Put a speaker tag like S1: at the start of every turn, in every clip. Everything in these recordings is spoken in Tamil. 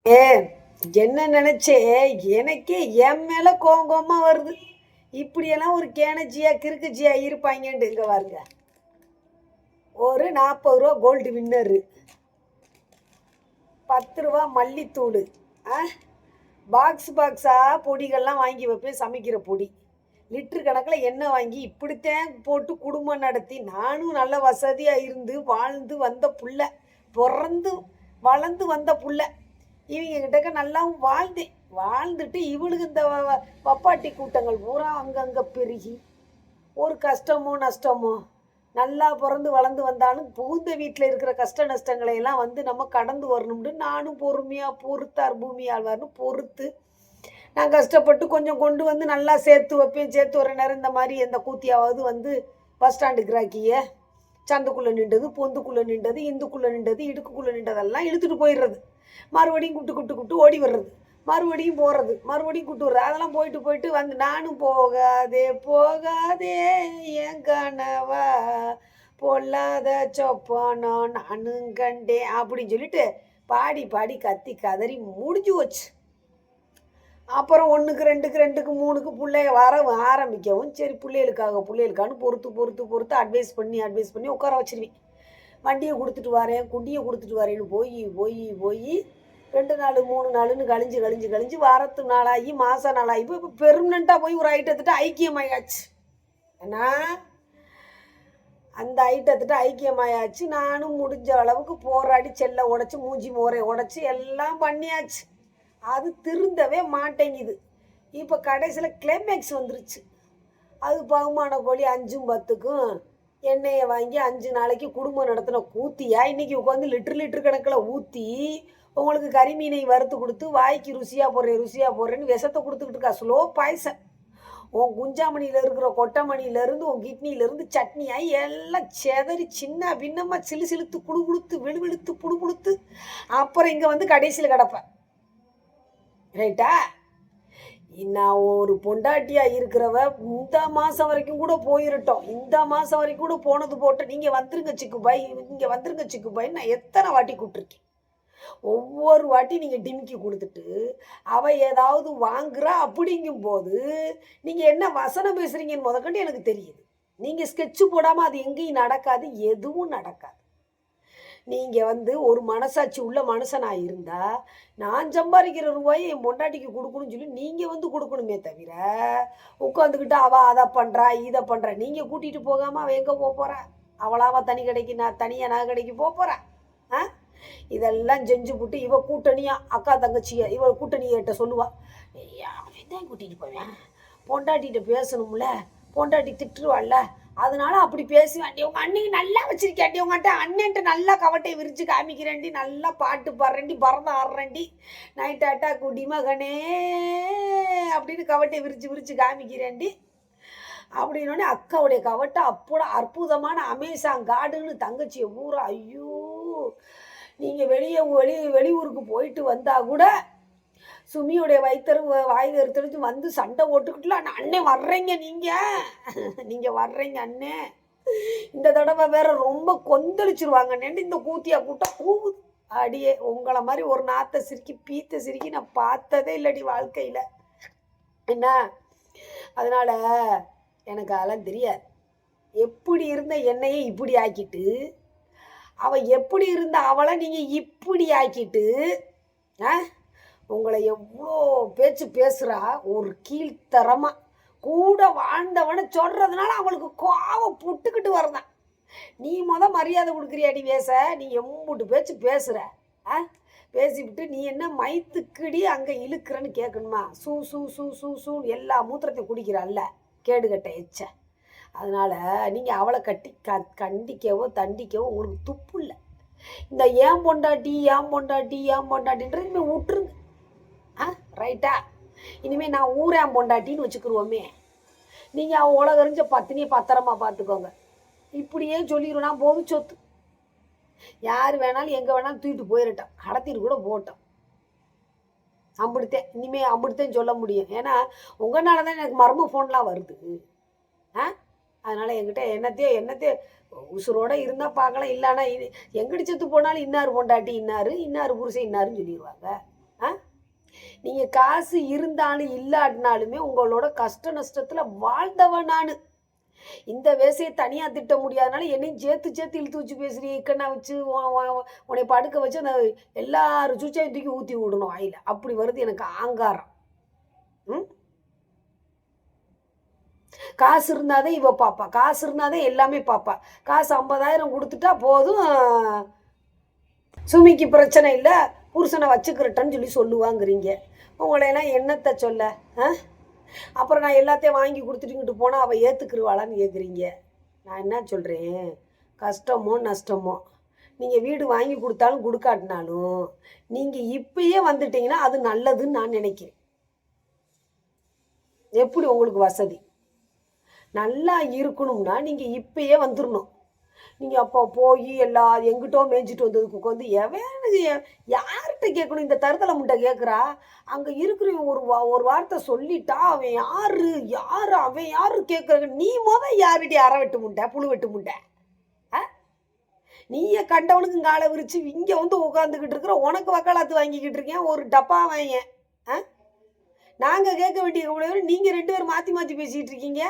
S1: ஏ என்ன நினைச்சே? எனக்கே என் மேல கோங்கோமா வருது. இப்படியெல்லாம் ஒரு கேனச்சியா கிறுக்குச்சியா இருப்பாங்கன்ட்டு. இங்க பாருங்க, ஒரு 40 ரூபா கோல்டு வின்னரு, 10 ரூபா மல்லித்தூள், பாக்ஸ் பாக்ஸா பொடிகள்லாம் வாங்கி வைப்பேன், சமைக்கிற பொடி. லிட்டர் கணக்கில் எண்ணெய் வாங்கி இப்படித்தான் போட்டு குடும்பம் நடத்தி நானும் நல்ல வசதியாக இருந்து வாழ்ந்து வந்த புள்ள, பிறந்து வளர்ந்து வந்த புள்ள. இவங்க கிட்டக்க நல்லா வாழ்ந்துட்டு இவளுக்கு இந்த வப்பாட்டி கூட்டங்கள் பூரா அங்கங்கே பெருகி ஒரு கஷ்டமோ நஷ்டமோ, நல்லா பிறந்து வளர்ந்து வந்தாலும் புகுந்த வீட்டில் இருக்கிற கஷ்ட நஷ்டங்களை எல்லாம் நம்ம கடந்து வரணும்னு நானும் பொறுமையாக பொறுத்தார் பூமி ஆழ்வார்னு பொறுத்து நான் கஷ்டப்பட்டு கொஞ்சம் கொண்டு நல்லா சேர்த்து வைப்பேன். சேர்த்து வர நேரம் இந்த மாதிரி எந்த கூத்தியாவது பஸ் ஸ்டாண்டுக்கு ராக்கிய சந்துக்குள்ளே நின்றது, பொந்துக்குள்ளே நின்றது, இந்துக்குள்ளே நின்றது, இடுக்குள்ளே நின்றதெல்லாம் இழுத்துட்டு போயிடுறது. மறுபடியும் கூட்டு ஓடி வர்றது, மறுபடியும் போகிறது, மறுபடியும் கூட்டு வர்றது. அதெல்லாம் போயிட்டு நானும் போகாதே என் கனவா பொல்லாத சொப்பானோ நானும் கண்டேன் அப்படின்னு சொல்லிட்டு பாடி பாடி கத்தி கதறி முடிஞ்சு வச்சு. அப்புறம் 1க்கு 2க்கு 2க்கு 3க்கு பிள்ளைய வர ஆரம்பிக்கவும் சரி பிள்ளைகளுக்கான்னு பொறுத்து அட்வைஸ் பண்ணி உட்கார வச்சிருவேன். வண்டியை கொடுத்துட்டு வரேன், குண்டியை கொடுத்துட்டு வரேன்னு போய் 2 நாள் 3 நாளுன்னு கழிஞ்சு வாரத்து நாளாகி மாதம் நாளாகி இப்போ பெர்மனண்ட்டாக போய் ஒரு ஐட்டத்திட்ட ஐக்கியமாயாச்சு. ஏன்னா அந்த ஐட்டத்திட்ட ஐக்கியமாயாச்சு. நானும் முடிஞ்ச அளவுக்கு போராடி செல்லை உடச்சி மூஞ்சி மோரை உடச்சி எல்லாம் பண்ணியாச்சு. அது திருந்தவே மாட்டேங்குது. இப்போ கடைசியில் கிளைமேக்ஸ் வந்துருச்சு. அது பகுமான கோழி 5ம் 10க்கும் எண்ணெயை வாங்கி 5 நாளைக்கு குடும்பம் நடத்தின கூத்தியா இன்றைக்கி உட்காந்து லிட்டர் கணக்கில் ஊற்றி உங்களுக்கு கறிமீனை வறுத்து கொடுத்து வாய்க்கு ருசியாக போடுறேன்னு விஷத்தை கொடுத்துக்கிட்டு இருக்கா. Slow poison. உன் குஞ்சாமணியில் இருக்கிற கொட்டமணியிலேருந்து உன் கிட்னியிலேருந்து சட்னியாகி எல்லாம் செதறி சின்ன பின்னமாக சிலுத்து குடுத்து விழுவிழுத்து புடுத்து அப்புறம் இங்கே கடைசியில் கிடப்பேன். ரைட்டா? நான் ஒரு பொண்டாட்டியாக இருக்கிறவ இந்த மாதம் வரைக்கும் கூட போயிருட்டோம். இந்த மாதம் வரைக்கும் கூட போனது போட்ட நீங்கள் வந்துருங்க சிக்கு பாய் நான் எத்தனை வாட்டி கூப்பிட்டுருக்கேன். ஒவ்வொரு வாட்டி நீங்கள் டிமிக்கி கொடுத்துட்டு அவள் ஏதாவது வாங்குறா அப்படிங்கும்போது நீங்கள் என்ன வசனம் பேசுகிறீங்கன்னு முதற்கண்டு எனக்கு தெரியுது. நீங்கள் ஸ்கெட்சு போடாமல் அது எங்கேயும் நடக்காது, எதுவும் நடக்காது. நீங்கள் ஒரு மனசாட்சி உள்ள மனுஷனாக இருந்தால் நான் சம்பாதிக்கிற ரூபாயை என் பொண்டாட்டிக்கு கொடுக்கணும்னு சொல்லி நீங்கள் கொடுக்கணுமே தவிர உட்காந்துக்கிட்டு அவள் அதை பண்ணுறா இதை பண்ணுறா. நீங்கள் கூட்டிகிட்டு போகாமல் அவள் எங்கே போகிறா? அவளாவா தனி கடைக்கு நான் தனியாக நகை கடைக்கு போகிறேன். இதெல்லாம் செஞ்சு போட்டு இவ கூட்டணியாக அக்கா தங்கச்சியை இவள் கூட்டணியிட்ட சொல்லுவாள், அவன் தான் கூட்டிகிட்டு போவேன், பொண்டாட்டிகிட்ட பேசணும்ல, பொண்டாட்டி திட்டுருவாள்ல, அதனால அப்படி பேசுவேன்டி. உங்கள் அன்னைக்கு நல்லா வச்சிருக்கேன்டி, உங்கள்கிட்ட அண்ணன்ட்டு நல்லா கவட்டையை விரித்து காமிக்கிறேன்டி, நல்லா பாட்டு பாடுறேன்டி, பரதம் ஆடுறேன்டி, நைட்டாட்டா குடி மகனே அப்படின்னு கவட்டையை விரித்து காமிக்கிறேன்டி அப்படின்னோடனே அக்காவுடைய கவட்டை அப்போட அற்புதமான அமேசான் கார்டுன்னு தங்கச்சியை ஊரா. ஐயோ, நீங்கள் வெளியூருக்கு போயிட்டு வந்தால் கூட சுமியோடைய வாய் தெடுத்து சண்டை ஓட்டுக்கிட்டுலாம் அண்ணே வர்றீங்க, நீங்கள் வர்றீங்க அண்ணே, இந்த தடவை வேற ரொம்ப கொந்தளிச்சிருவாங்கன்னு இந்த கூத்தியா கூட்டம் கூவுது. அடியே உங்களை மாதிரி ஒரு நாத்தை சிரிக்கி பீத்த சிரிக்கி நான் பார்த்ததே இல்லடி வாழ்க்கையில். என்ன அதனால எனக்கு அதெல்லாம் தெரியாது. எப்படி இருந்த என்னையே இப்படி ஆக்கிட்டு அவள் எப்படி இருந்த அவளை நீங்கள் இப்படி ஆக்கிட்டு உங்களை எவ்வளோ பேச்சு பேசுகிறா. ஒரு கீழ்த்தரமாக கூட வாழ்ந்தவனை சொல்கிறதுனால அவளுக்கு கோவம் புட்டுக்கிட்டு வரதான். நீ மரியாதை கொடுக்குறியாடி பேச? நீ எம்புட்டு பேச்சு பேசுகிற. பேசிவிட்டு நீ என்ன மைத்துக்கடி அங்கே இழுக்கிறன்னு கேட்கணுமா? சூ சூ சூ சூ சூ எல்லா மூத்திரத்தையும் குடிக்கிறாள்ல கேடுகட்ட எச்ச. அதனால் நீங்கள் அவளை கண்டிக்கவோ தண்டிக்கவோ உங்களுக்கு துப்பு இல்லை. இந்த ஏன் பொண்டாட்டின்றது இனிமேல் விட்டுருங்க. ரைட்டா? இனிமேல் நான் ஊரேன் பொண்டாட்டின்னு வச்சுக்கிருவோமே. நீங்கள் அவள் உலகறிஞ்ச பத்தினியை பத்திரமா பார்த்துக்கோங்க. இப்படியே சொல்லிடுவோம். நான் பொது சொத்து, யார் வேணாலும் எங்கே வேணாலும் தூக்கிட்டு போயிடட்டோம், கடத்திட்டு கூட போட்டோம். இனிமேல் அப்படித்தான் சொல்ல முடியும். ஏன்னா உங்களால தான் எனக்கு மர்ம ஃபோன்லாம் வருது. அதனால் என்கிட்ட என்னத்தையோ உசுரோடு இருந்தால் பார்க்கலாம், இல்லைன்னா எங்கடி செத்து போனாலும் இன்னார் பொண்டாட்டி இன்னார் புருஷன் இன்னாருன்னு சொல்லிடுவாங்க. நீங்கள் காசு இருந்தாலும் இல்லாட்டினாலுமே உங்களோட கஷ்ட நஷ்டத்தில் வாழ்ந்தவன் நான். இந்த வேசையை தனியாக திட்ட முடியாதனால என்னையும் சேர்த்து இழுத்து வச்சு பேசுகிறீ. இக்கண்ணா வச்சு உன்னை படுக்க வச்சு அந்த எல்லாரும் சூச்சாயும் தூக்கி ஊற்றி விடணும் வாயில். அப்படி வருது எனக்கு ஆங்காரம். காசு இருந்தாதே இவ பாப்பா, காசு இருந்தாதே எல்லாமே பாப்பா. காசு 50,000 கொடுத்துட்டா போதும், சுமிக்கு பிரச்சனை இல்லை, புருஷனை வச்சுக்கிறட்டன்னு சொல்லுவாங்கிறீங்க. உங்களையெல்லாம் என்னத்தை சொல்ல? அப்புறம் நான் எல்லாத்தையும் வாங்கி கொடுத்துட்டுங்கிட்டு போனால் அவள் ஏற்றுக்குருவாளான்னு கேட்குறீங்க. நான் என்ன சொல்கிறேன், கஷ்டமோ நஷ்டமோ நீங்கள் வீடு வாங்கி கொடுத்தாலும் கொடுக்காட்டினாலும் நீங்கள் இப்பயே வந்துட்டீங்கன்னா அது நல்லதுன்னு நான் நினைக்கிறேன். எப்படி உங்களுக்கு வசதி நல்லா இருக்கணும்னா நீங்கள் இப்பயே வந்துடணும். நீங்கள் அப்போ போய் எல்லா எங்கிட்டோ மேய்ஞ்சிட்டு வந்ததுக்கு வந்து எவனுக்கு யார்கிட்ட கேட்கணும்? இந்த தருதலை முட்டை கேட்குறா. அங்கே இருக்கிற ஒரு வார்த்தை சொல்லிட்டா அவன் அவன் யாரு கேட்குறாங்க? நீ யார்கிட்ட அரை வெட்டு முட்டை, புழு வெட்டு முட்டை? நீயே கண்டவனுக்கு காலை விரிச்சு இங்கே வந்து உட்காந்துக்கிட்டு இருக்கிற, உனக்கு வக்காலத்து வாங்கிக்கிட்டு இருக்கேன் ஒரு டப்பா வாங்க. நாங்கள் கேட்க வேண்டிய நீங்கள் 2 பேரும் மாற்றி மாற்றி பேசிகிட்டு இருக்கீங்க.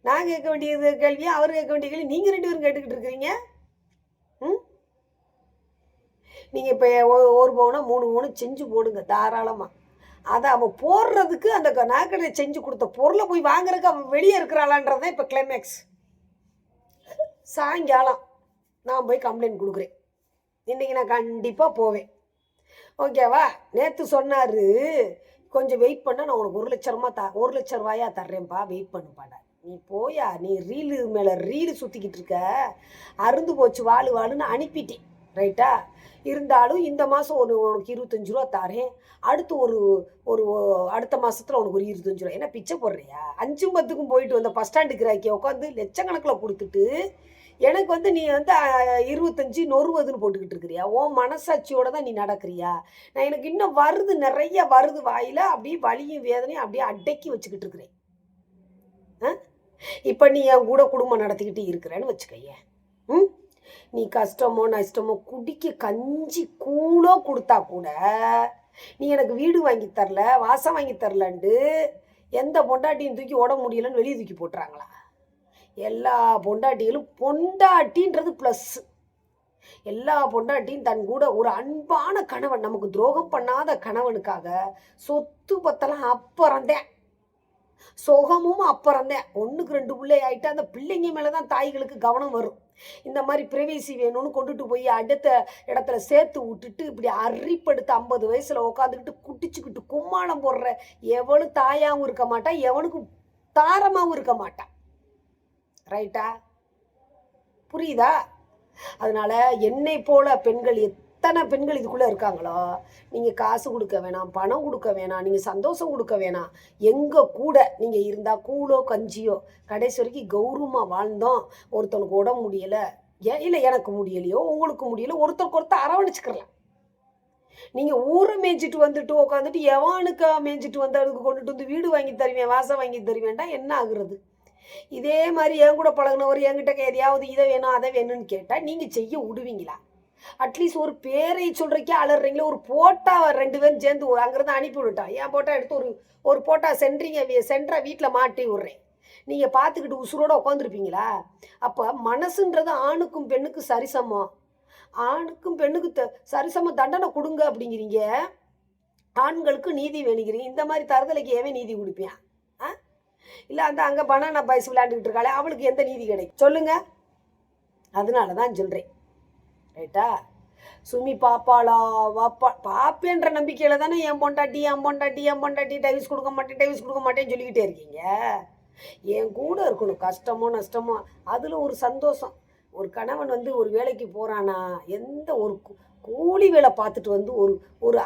S1: நான் கேட்க வேண்டியது கேள்வியா, அவர் கேட்க வேண்டிய கேள்வி நீங்கள் 2 பேரும் கேட்டுக்கிட்டு இருக்கிறீங்க. நீங்கள் இப்போ 1 பவுனா 3 பவுனு செஞ்சு போடுங்க தாராளமாக. அதை அவன் போடுறதுக்கு அந்த நாக்கடை செஞ்சு கொடுத்த பொருளை போய் வாங்குறதுக்கு அவன் வெளியே இருக்கிறாளான்றதான் இப்போ கிளைமேக்ஸ். சாயங்காலம் நான் போய் கம்ப்ளைண்ட் கொடுக்குறேன். இன்றைக்கி நான் கண்டிப்பாக போவேன். ஓகேவா? நேற்று சொன்னார் கொஞ்சம் வெயிட் பண்ண, நான் உனக்கு 1 லட்ச ரூபாயா தர்றேன்ப்பா, வெயிட் பண்ணுப்பாடா. நீ போயா, நீ ரீலு மேலே ரீலு சுற்றிக்கிட்டு இருக்க, அருந்து போச்சு வாழுன்னு அனுப்பிட்டேன். ரைட்டா? இருந்தாலும் இந்த மாதம் உனக்கு 25 ரூபா தரேன், அடுத்து ஒரு அடுத்த மாதத்தில் உனக்கு ஒரு 25 ரூபா. என்ன பிச்சை போடுறியா? 5 10க்கும் போயிட்டு வந்த பஸ் ஸ்டாண்டுக்கு ராக்கி உட்காந்து லட்சக்கணக்கில் கொடுத்துட்டு எனக்கு வந்து நீ வந்து 25 நொறுவதுன்னு போட்டுக்கிட்டு இருக்கிறியா? உன் மனசாட்சியோட தான் நீ நடக்கிறியா? நான் எனக்கு இன்னும் வருது, நிறைய வருது வாயில், அப்படியே வலியும் வேதனையும் அப்படியே அடக்கி வச்சுக்கிட்டு இருக்கிறேன். இப்போ நீ என் கூட குடும்பம் நடத்திக்கிட்டு இருக்கிறேன்னு வச்சுக்கைய. நீ கஷ்டமோ நஷ்டமோ குடிக்க கஞ்சி கூழோ கொடுத்தா கூட நீ எனக்கு வீடு வாங்கி தரல, வாசம் வாங்கி தரலன்ட்டு எந்த பொண்டாட்டியும் தூக்கி ஓட முடியலன்னு வெளியே தூக்கி போட்டுறாங்களா? எல்லா பொண்டாட்டிகளும், பொண்டாட்டின்றது ப்ளஸ்ஸு, எல்லா பொண்டாட்டியும் தன் கூட ஒரு அன்பான கணவன், நமக்கு துரோகம் பண்ணாத கணவனுக்காக சொத்து பத்தெல்லாம் அப்புறந்தேன், சுகமும் அப்புறந்தேன். 1க்கு 2 பிள்ளை ஆகிட்டு அந்த பிள்ளைங்க மேலே தான் தாய்களுக்கு கவனம் வரும். இந்த மாதிரி பிரைவேசி வேணும்னு கொண்டுட்டு போய் அடுத்த இடத்துல சேர்த்து விட்டுட்டு இப்படி அரிப்படுத்து 50 வயசில் உட்காந்துக்கிட்டு குட்டிச்சுக்கிட்டு கும்மாளம் போடுற எவனும் தாயாகவும் இருக்க மாட்டான், எவனுக்கும் தாரமாகவும் இருக்க மாட்டான். ரைட்டா? புரியுதா? அதனால என்னை போல பெண்கள் எத்தனை பெண்கள் இதுக்குள்ளே இருக்காங்களோ, நீங்கள் காசு கொடுக்க வேணாம், பணம் கொடுக்க வேணாம், நீங்கள் சந்தோஷம் கொடுக்க வேணாம், எங்கள் கூட நீங்கள் இருந்தால் கூழோ கஞ்சியோ கடைசி வரைக்கும் கௌரவமாக வாழ்ந்தோம். ஒருத்தனுக்கு உடம்பு முடியலை, இல்லை எனக்கு முடியலையோ உங்களுக்கு முடியலை, ஒருத்தருக்கு அரவணைச்சிக்கிறலாம். நீங்கள் ஊரை மேய்ச்சிட்டு வந்துட்டு உட்காந்துட்டு எவனுக்கு மேய்ச்சிட்டு வந்தவனுக்கு கொண்டுட்டு வந்து வீடு வாங்கி தருவேன், வாசம் வாங்கி தருவேன்டா என்ன ஆகுறது? இதே மாதிரி என் கூட பழகினவர் என்கிட்ட எதையாவது இதை வேணும் அதை வேணும்னு கேட்டால் நீங்கள் செய்ய விடுவீங்களா? அட்லீஸ்ட் ஒரு பேரை சொல்கிறக்கே அலறீங்களே, ஒரு போட்டா 2 பேரும் சேர்ந்து அங்கேருந்து அனுப்பி விட்டான். என் போட்டா எடுத்து ஒரு போட்டா சென்ட்ரா வீட்டில் மாட்டி விட்றேன், நீங்கள் பார்த்துக்கிட்டு உசுரோட உட்காந்துருப்பீங்களா? அப்போ மனசுன்றது ஆணுக்கும் பெண்ணுக்கும் சரிசமம், ஆணுக்கும் பெண்ணுக்கு சரிசமம் தண்டனை கொடுங்க அப்படிங்கிறீங்க, ஆண்களுக்கு நீதி வேணுங்கிறீங்க. இந்த மாதிரி தருதலைக்கு ஏன் நீதி கொடுப்பேன்? இல்லை அங்கே பனானா பாய்ஸ் விளையாண்டுக்கிட்டு இருக்காளே அவளுக்கு எந்த நீதி கிடைக்கும் சொல்லுங்க? அதனால தான் சொல்கிறேன். ரைட்டா? சுமி பாப்பாளா பாப்பேன்ற நம்பிக்கையில் தானே என் பொண்டாட்டி டைவர்ஸ் கொடுக்க மாட்டேன்னு சொல்லிக்கிட்டே இருக்கீங்க. என் கூட இருக்கணும், கஷ்டமோ நஷ்டமோ அதில் ஒரு சந்தோஷம். ஒரு கணவன் வந்து ஒரு வேலைக்கு போகிறானா, எந்த ஒரு கூலி வேலை பார்த்துட்டு வந்து ஒரு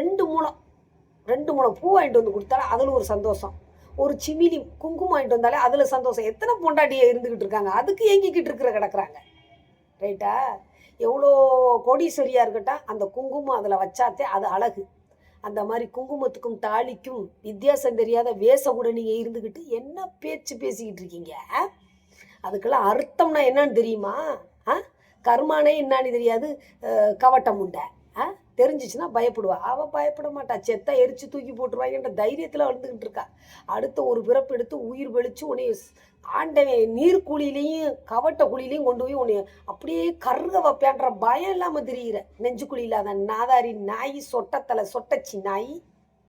S1: 2 முழம் பூ வாங்கிட்டு வந்து கொடுத்தாலும் அதில் ஒரு சந்தோஷம், ஒரு சிமிலி குங்குமம் வாங்கிட்டு வந்தாலே அதில் சந்தோஷம். எத்தனை பொண்டாட்டியை இருந்துக்கிட்டு இருக்காங்க, அதுக்கு ஏங்கிக்கிட்டு கிடக்குறாங்க. ரைட்டா? எவ்வளோ கோடீஸ்வரியாக இருக்கட்டும், அந்த குங்குமம் அதில் வச்சாத்தே அது அழகு. அந்த மாதிரி குங்குமத்துக்கும் தாலிக்கும் வித்தியாசம் தெரியாத வேச கூட நீங்கள் இருந்துக்கிட்டு என்ன பேச்சு பேசிக்கிட்டு இருக்கீங்க? அதுக்கெல்லாம் அர்த்தம்னா என்னன்னு தெரியுமா? கர்மானே என்னான்னு தெரியாது, கவட்டம் உண்டை. தெரிஞ்சிச்சுன்னா பயப்படுவா. அவள் பயப்பட மாட்டா. செத்தா எரிச்சு தூக்கி போட்டுருவாங்கன்ற தைரியத்தில் வந்துக்கிட்டு இருக்கா. அடுத்த ஒரு பிறப்பு எடுத்து உயிர் வெளிச்சு உன்னை ஆண்டவன் நீர் குழியிலையும் கவட்ட குழியிலையும் கொண்டு போய் உன்னை அப்படியே கருக வைப்பேன்ற பயம் இல்லாமல் திரியிற. நெஞ்சு குழி இல்லாத நாதாரி நாய், சொட்டத்தலை சொட்டச்சி நாய்.